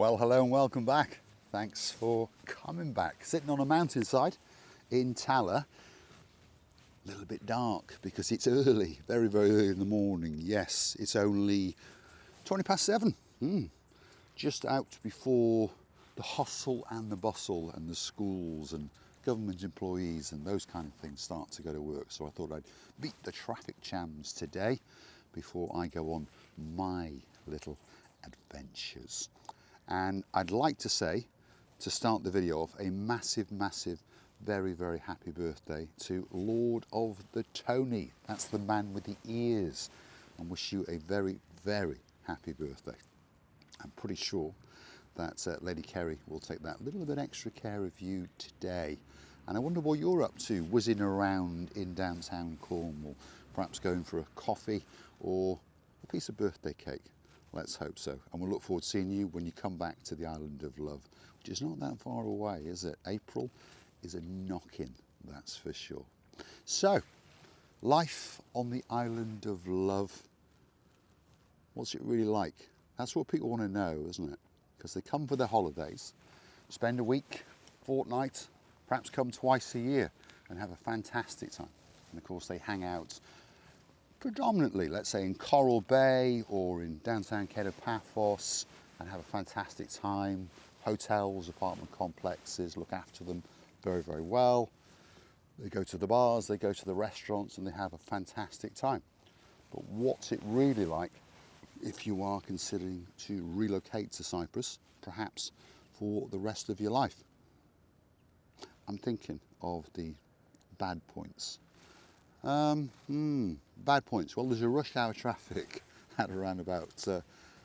Well, hello and welcome back. Thanks for coming back. Sitting on a mountainside in Tala. A little bit dark because it's early, very, very early in the morning. Yes, it's only 20 past 7. Just out before the hustle and the bustle and the schools and government employees and those kind of things start to go to work. So I thought I'd beat the traffic jams today before I go on my little adventures. And I'd like to say, to start the video off, a massive, massive, very, very happy birthday to Lord of the Tony. That's the man with the ears. And wish you a very, very happy birthday. I'm pretty sure that Lady Kerry will take that little bit extra care of you today. And I wonder what you're up to, whizzing around in downtown Cornwall, perhaps going for a coffee or a piece of birthday cake. Let's hope so. And we'll look forward to seeing you when you come back to the Island of Love, which is not that far away, is it? April is a knock-in, that's for sure. So, life on the Island of Love, what's it really like? That's what people want to know, isn't it? Because they come for their holidays, spend a week, fortnight, perhaps come twice a year and have a fantastic time. And of course they hang out predominantly, let's say, in Coral Bay or in downtown Paphos and have a fantastic time. Hotels, apartment complexes, look after them very, very well. They go to the bars, they go to the restaurants, and they have a fantastic time. But what's it really like if you are considering to relocate to Cyprus, perhaps for the rest of your life? I'm thinking of the bad points. Bad points. Well, there's a rush hour traffic at around about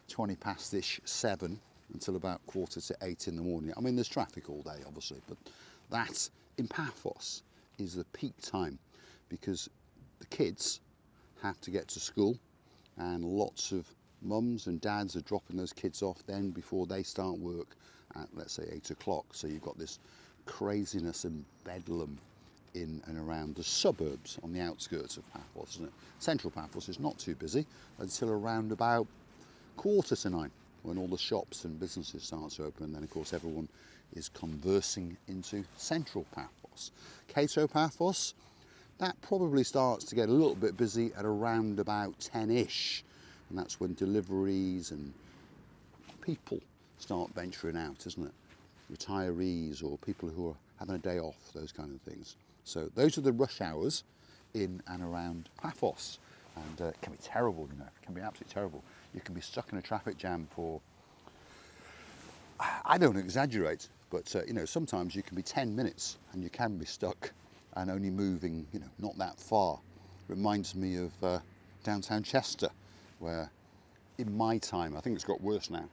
20 past-ish 7 until about 7:45 in the morning. I mean, there's traffic all day, obviously, but that in Paphos is the peak time because the kids have to get to school and lots of mums and dads are dropping those kids off then before they start work at, let's say, 8 o'clock. So you've got this craziness and bedlam in and around the suburbs on the outskirts of Paphos, isn't it? Central Paphos is not too busy until around about 8:45 when all the shops and businesses start to open. And then, of course, everyone is conversing into Central Paphos. Paphos, that probably starts to get a little bit busy at around about 10-ish. And that's when deliveries and people start venturing out, isn't it? Retirees or people who are having a day off, those kind of things. So those are the rush hours in and around Paphos. And it can be terrible, you know, it can be absolutely terrible. You can be stuck in a traffic jam for, I don't exaggerate, but you know, sometimes you can be 10 minutes and you can be stuck and only moving, you know, not that far. Reminds me of downtown Chester, where in my time, I think it's got worse now,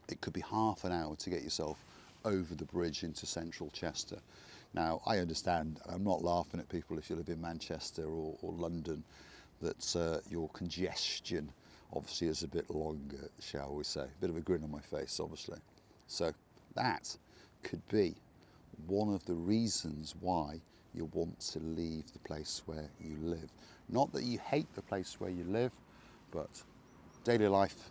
it could be half an hour to get yourself over the bridge into central Chester. Now, I understand, and I'm not laughing at people if you live in Manchester or London, that your congestion obviously is a bit longer, shall we say. A bit of a grin on my face, obviously. So that could be one of the reasons why you want to leave the place where you live. Not that you hate the place where you live, but daily life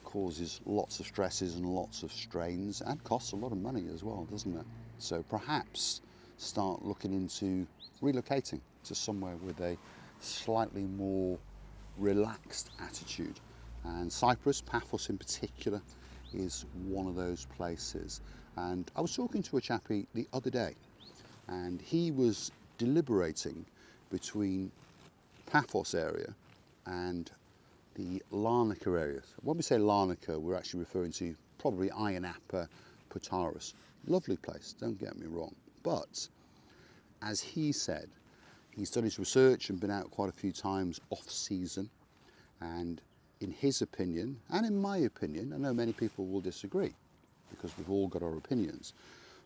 causes lots of stresses and lots of strains and costs a lot of money as well, doesn't it? So perhaps start looking into relocating to somewhere with a slightly more relaxed attitude. And Cyprus, Paphos in particular, is one of those places. And I was talking to a chappie the other day, and he was deliberating between Paphos area and the Larnaca area. When we say Larnaca, we're actually referring to probably Ionapa Potaris. Lovely place, don't get me wrong. But as he said, he's done his research and been out quite a few times off season. And in his opinion, and in my opinion, I know many people will disagree because we've all got our opinions,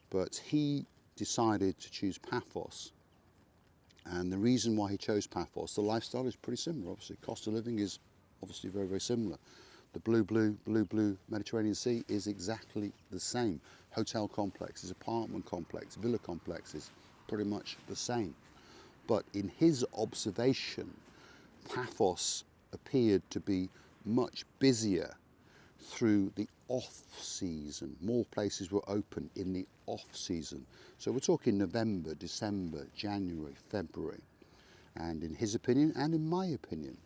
but he decided to choose Paphos. And the reason why he chose Paphos, the lifestyle is pretty similar, obviously. Cost of living is obviously very, very similar. The blue Mediterranean Sea is exactly the same. Hotel complexes, apartment complex, villa complexes, pretty much the same. But in his observation, Paphos appeared to be much busier through the off-season. More places were open in the off-season. So we're talking November, December, January, February. And in his opinion, and in my opinion,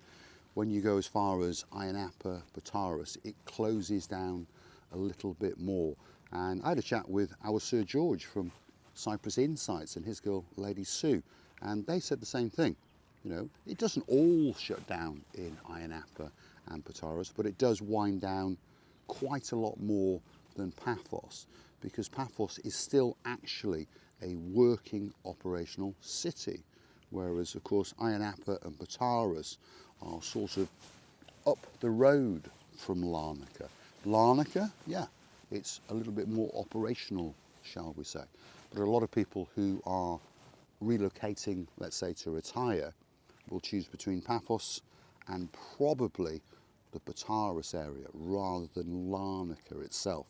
when you go as far as Ayia Napa, Patarus, it closes down a little bit more. And I had a chat with our Sir George from Cyprus Insights and his girl, Lady Sue, and they said the same thing. You know, it doesn't all shut down in Ayia Napa and Patarus, but it does wind down quite a lot more than Paphos, because Paphos is still actually a working operational city, whereas of course Ayia Napa and Patarus are sort of up the road from Larnaca. Larnaca, yeah, it's a little bit more operational, shall we say. But a lot of people who are relocating, let's say, to retire, will choose between Paphos and probably the Patarus area rather than Larnaca itself.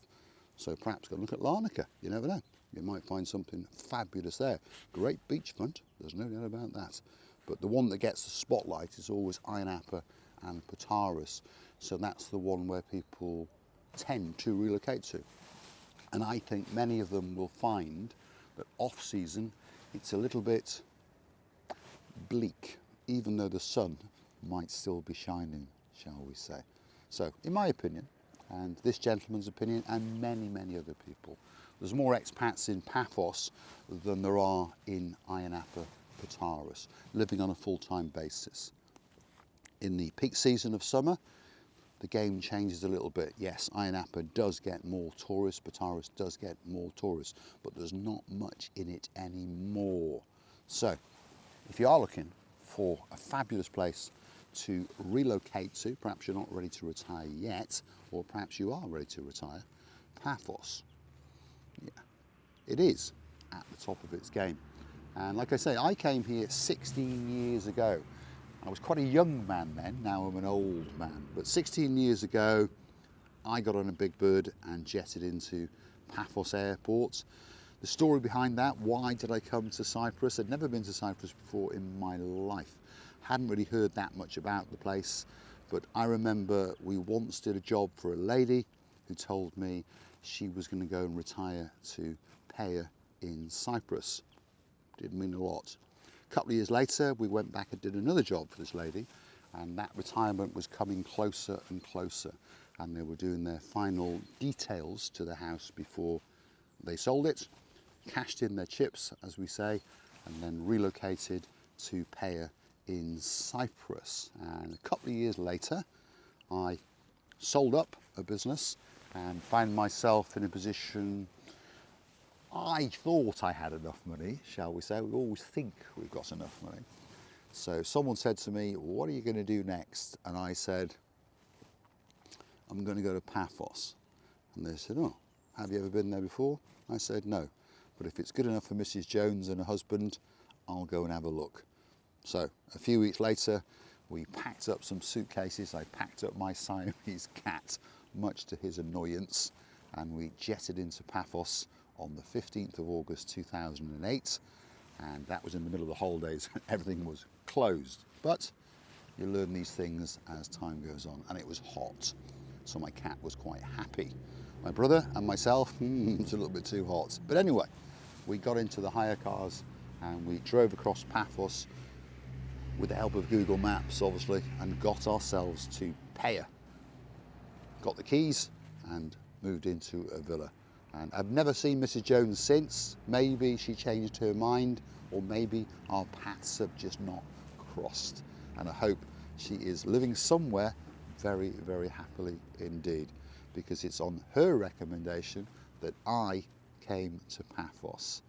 So perhaps go look at Larnaca, you never know. You might find something fabulous there. Great beachfront, there's no doubt about that. But the one that gets the spotlight is always Ayia Napa and Patarus. So that's the one where people tend to relocate to. And I think many of them will find that off season, it's a little bit bleak, even though the sun might still be shining, shall we say. So in my opinion, and this gentleman's opinion, and many, many other people, there's more expats in Paphos than there are in Ayia Napa, Patarus, living on a full-time basis. In the peak season of summer, the game changes a little bit. Yes, Ayia Napa does get more tourists, Patarus does get more tourists, but there's not much in it anymore. So, if you are looking for a fabulous place to relocate to, perhaps you're not ready to retire yet, or perhaps you are ready to retire, Paphos, yeah, it is at the top of its game. And like I say, I came here 16 years ago. I was quite a young man then, now I'm an old man. But 16 years ago, I got on a big bird and jetted into Paphos Airport. The story behind that, why did I come to Cyprus? I'd never been to Cyprus before in my life. Hadn't really heard that much about the place, but I remember we once did a job for a lady who told me she was going to go and retire to Paphos in Cyprus. Didn't mean a lot. A couple of years later, we went back and did another job for this lady, and that retirement was coming closer and closer, and they were doing their final details to the house before they sold it, cashed in their chips, as we say, and then relocated to Paphos in Cyprus. And a couple of years later, I sold up a business and found myself in a position. I thought I had enough money, shall we say. We always think we've got enough money. So someone said to me, what are you going to do next? And I said, I'm going to go to Paphos. And they said, oh, have you ever been there before? I said, no. But if it's good enough for Mrs. Jones and her husband, I'll go and have a look. So a few weeks later, we packed up some suitcases. I packed up my Siamese cat, much to his annoyance, and we jetted into Paphos on the 15th of August 2008, and that was in the middle of the holidays. Everything was closed, but you learn these things as time goes on, and it was hot, so my cat was quite happy. My brother and myself, it's a little bit too hot. But anyway, we got into the hire cars and we drove across Paphos with the help of Google Maps, obviously, and got ourselves to Paphos. Got the keys and moved into a villa. And I've never seen Mrs. Jones since. Maybe she changed her mind, or maybe our paths have just not crossed. And I hope she is living somewhere very, very happily indeed, because it's on her recommendation that I came to Paphos.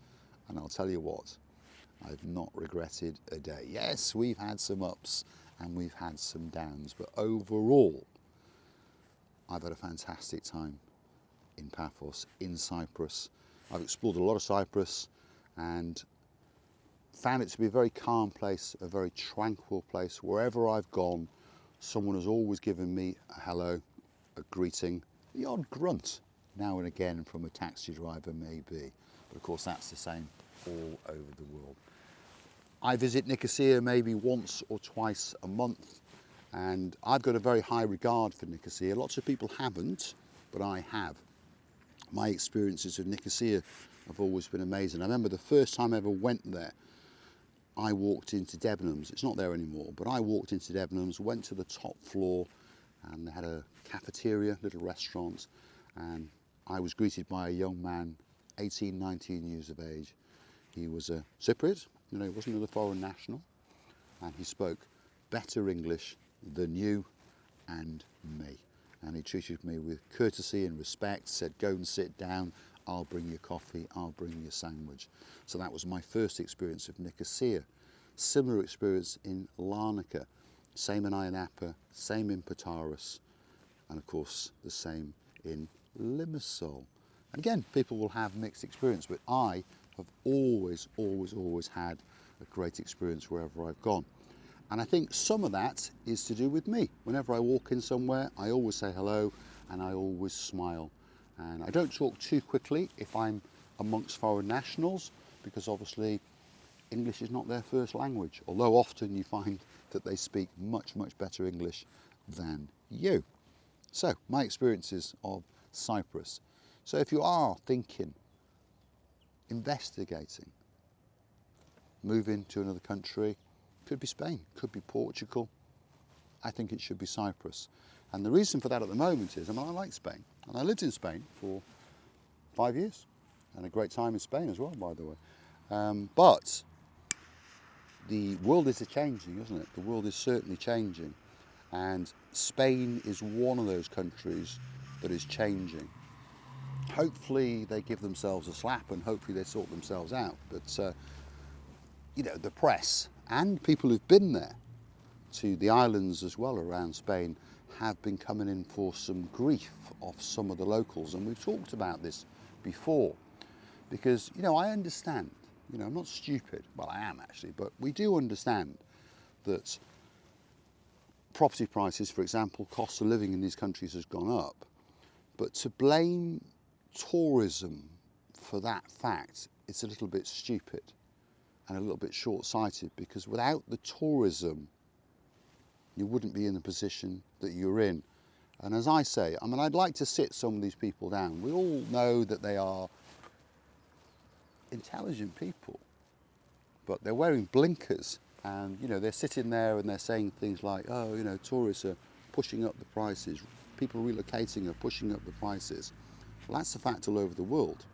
And I'll tell you what, I've not regretted a day. Yes, we've had some ups and we've had some downs, but overall, I've had a fantastic time in Paphos, in Cyprus. I've explored a lot of Cyprus and found it to be a very calm place, a very tranquil place. Wherever I've gone, someone has always given me a hello, a greeting, the odd grunt now and again from a taxi driver maybe, but of course that's the same all over the world. I visit Nicosia maybe once or twice a month, and I've got a very high regard for Nicosia. Lots of people haven't, but I have. My experiences of Nicosia have always been amazing. I remember the first time I ever went there, I walked into Debenhams. It's not there anymore, but I walked into Debenhams, went to the top floor, and they had a cafeteria, little restaurant, and I was greeted by a young man, 18, 19 years of age. He was a Cypriot, he wasn't another foreign national, and he spoke better English than you and me. And he treated me with courtesy and respect, said, go and sit down, I'll bring you coffee, I'll bring you a sandwich. So that was my first experience of Nicosia. Similar experience in Larnaca, same in Ionapa, same in Paphos, and of course the same in Limassol. And again, people will have mixed experience, but I have always had a great experience wherever I've gone. And I think some of that is to do with me. Whenever I walk in somewhere, I always say hello and I always smile. And I don't talk too quickly if I'm amongst foreign nationals, because obviously English is not their first language, although often you find that they speak much better English than you. So, my experiences of Cyprus. So if you are thinking, investigating, moving to another country, could be Spain, could be Portugal, I think it should be Cyprus. And the reason for that at the moment is, I like Spain, and I lived in Spain for 5 years, and a great time in Spain as well, by the way. But the world is changing, isn't it? The world is certainly changing, and Spain is one of those countries that is changing. Hopefully they give themselves a slap, and hopefully they sort themselves out. But the press and people who've been there to the islands as well around Spain have been coming in for some grief off some of the locals, and we've talked about this before, because I understand, I'm not stupid, well I am actually, but we do understand that property prices, for example, cost of living in these countries has gone up, but to blame tourism for that fact, it's a little bit stupid and a little bit short-sighted, because without the tourism you wouldn't be in the position that you're in. And as I say, I'd like to sit some of these people down. We all know that they are intelligent people, but they're wearing blinkers, and they're sitting there and they're saying things like, oh, tourists are pushing up the prices, people relocating are pushing up the prices. Well, that's a fact all over the world.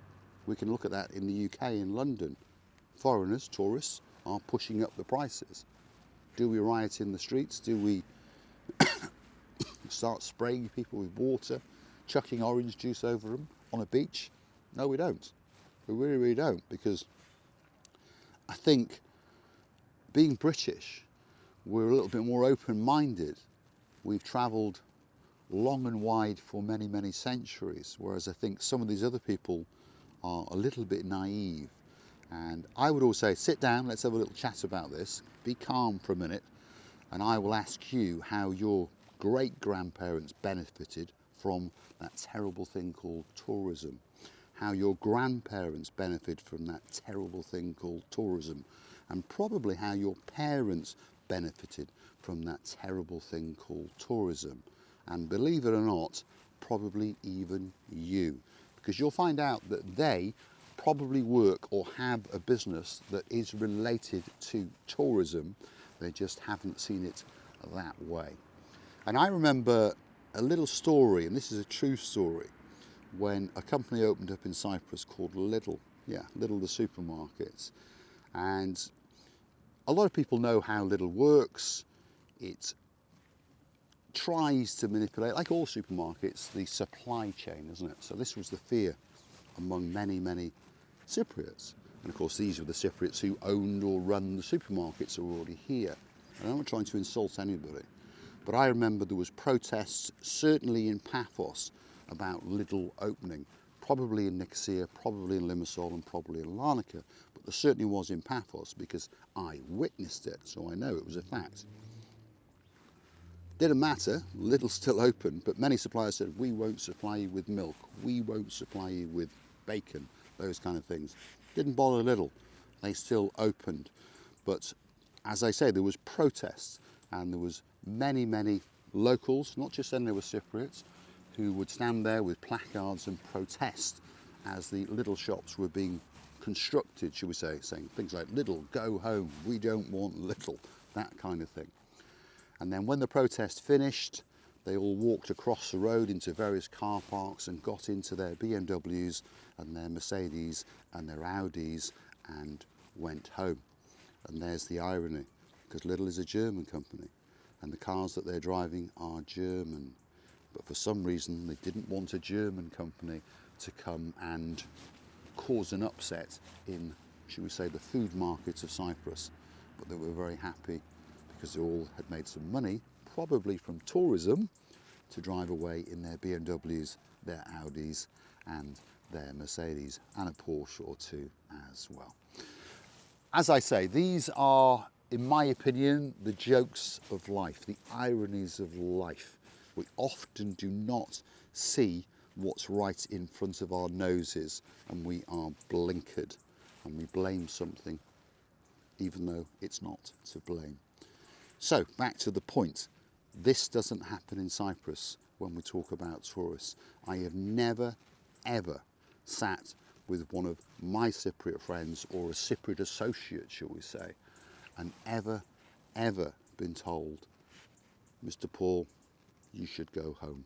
We can look at that in the UK, in London. Foreigners, tourists, are pushing up the prices. Do we riot in the streets? Do we start spraying people with water, chucking orange juice over them on a beach? No, we don't. We really don't, because I think being British, we're a little bit more open-minded. We've travelled long and wide for many centuries, whereas I think some of these other people are a little bit naive. And I would always say, sit down, let's have a little chat about this, be calm for a minute, and I will ask you how your great-grandparents benefited from that terrible thing called tourism, how your grandparents benefited from that terrible thing called tourism, and probably how your parents benefited from that terrible thing called tourism. And believe it or not, probably even you, because you'll find out that they probably work or have a business that is related to tourism. They just haven't seen it that way. And I remember a little story, and this is a true story, when a company opened up in Cyprus called Lidl. Yeah, Lidl the supermarkets. And a lot of people know how Lidl works. It tries to manipulate, like all supermarkets, the supply chain, isn't it? So this was the fear among many Cypriots. And of course, these were the Cypriots who owned or run the supermarkets who were already here. And I'm not trying to insult anybody, but I remember there was protests, certainly in Paphos, about Lidl opening, probably in Nicosia, probably in Limassol, and probably in Larnaca, but there certainly was in Paphos, because I witnessed it, so I know it was a fact. Didn't matter, Lidl's still open, but many suppliers said, we won't supply you with milk, we won't supply you with bacon, those kind of things. Didn't bother Lidl, they still opened. But as I say, there was protests, and there was many locals, not just then there were Cypriots, who would stand there with placards and protest as the little shops were being constructed, shall we say, saying things like "Little, go home, we don't want little," that kind of thing. And then when the protest finished, they all walked across the road into various car parks and got into their BMWs and their Mercedes and their Audis and went home. And there's the irony, because Lidl is a German company and the cars that they're driving are German. But for some reason, they didn't want a German company to come and cause an upset in, shall we say, the food market of Cyprus. But they were very happy because they all had made some money, probably from tourism, to drive away in their BMWs, their Audis and their Mercedes, and a Porsche or two as well. As I say, these are, in my opinion, the jokes of life, the ironies of life. We often do not see what's right in front of our noses, and we are blinkered and we blame something even though it's not to blame. So back to the point, this doesn't happen in Cyprus when we talk about tourists. I have never ever sat with one of my Cypriot friends or a Cypriot associate, shall we say, and ever been told, "Mr. Paul, you should go home.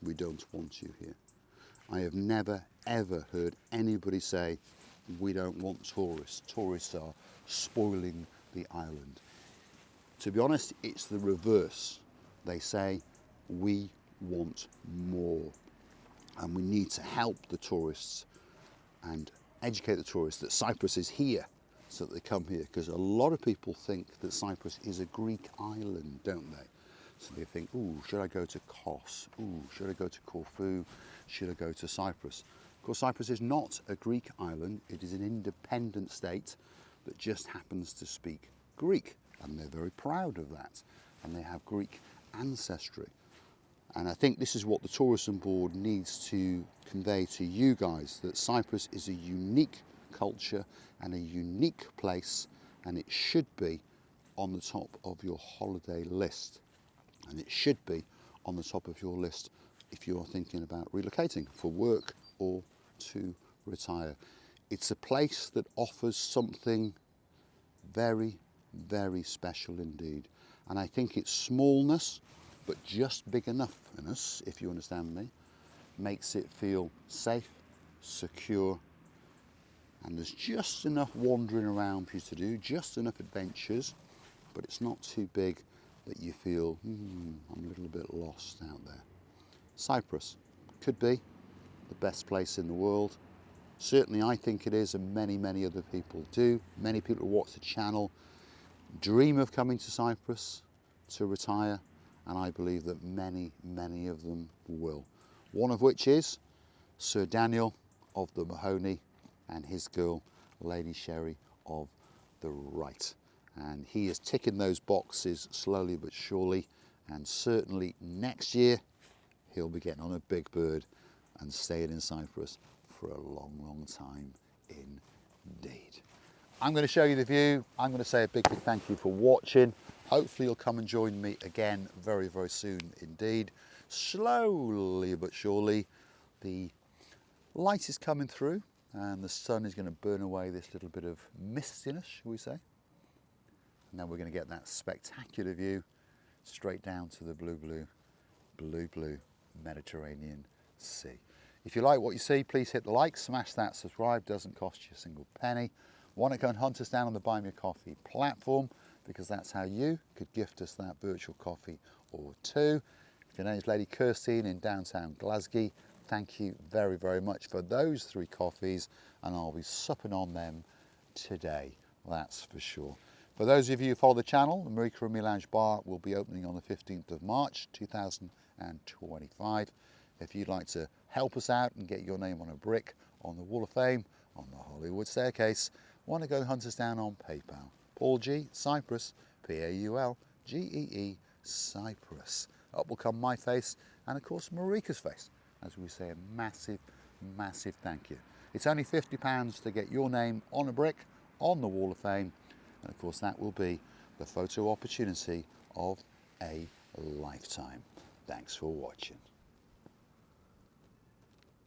We don't want you here." I have never ever heard anybody say, "We don't want tourists. Tourists are spoiling the island." To be honest, it's the reverse. They say, "We want more, and we need to help the tourists and educate the tourists that Cyprus is here so that they come here." Because a lot of people think that Cyprus is a Greek island, don't they? So they think, "Ooh, should I go to Kos? Ooh, should I go to Corfu? Should I go to Cyprus?" Of course, Cyprus is not a Greek island. It is an independent state that just happens to speak Greek. And they're very proud of that. And they have Greek ancestry. And I think this is what the Tourism Board needs to convey to you guys, that Cyprus is a unique culture and a unique place, and it should be on the top of your holiday list. And it should be on the top of your list if you're thinking about relocating for work or to retire. It's a place that offers something very, very special indeed. And I think its smallness, but just big enough in us, if you understand me, makes it feel safe, secure, and there's just enough wandering around for you to do, just enough adventures, but it's not too big that you feel, I'm a little bit lost out there. Cyprus could be the best place in the world. Certainly I think it is, and many other people do. Many people who watch the channel dream of coming to Cyprus to retire, and I believe that many of them will. One of which is Sir Daniel of the Mahoney and his girl, Lady Sherry of the Right. And he is ticking those boxes slowly but surely, and certainly next year he'll be getting on a big bird and staying in Cyprus for a long time indeed. I'm going to show you the view. I'm going to say a big thank you for watching. Hopefully you'll come and join me again very soon indeed. Slowly but surely the light is coming through and the sun is going to burn away this little bit of mistiness, shall we say. And then we're going to get that spectacular view straight down to the blue Mediterranean Sea. If you like what you see, please hit the like, smash that subscribe, doesn't cost you a single penny. Want to go and hunt us down on the Buy Me a Coffee platform, because that's how you could gift us that virtual coffee or two. If your name's Lady Kirsty in downtown Glasgow, thank you very much for those 3 coffees, and I'll be supping on them today, that's for sure. For those of you who follow the channel, the Marika and Me Lounge Bar will be opening on the 15th of March 2025. If you'd like to help us out and get your name on a brick on the Wall of Fame, on the Hollywood staircase, want to go hunt us down on PayPal. Paul G, Cyprus, PAULGEE, Cyprus. Up will come my face and of course Marika's face, as we say a massive thank you. It's only £50 to get your name on a brick on the Wall of Fame, and of course that will be the photo opportunity of a lifetime. Thanks for watching.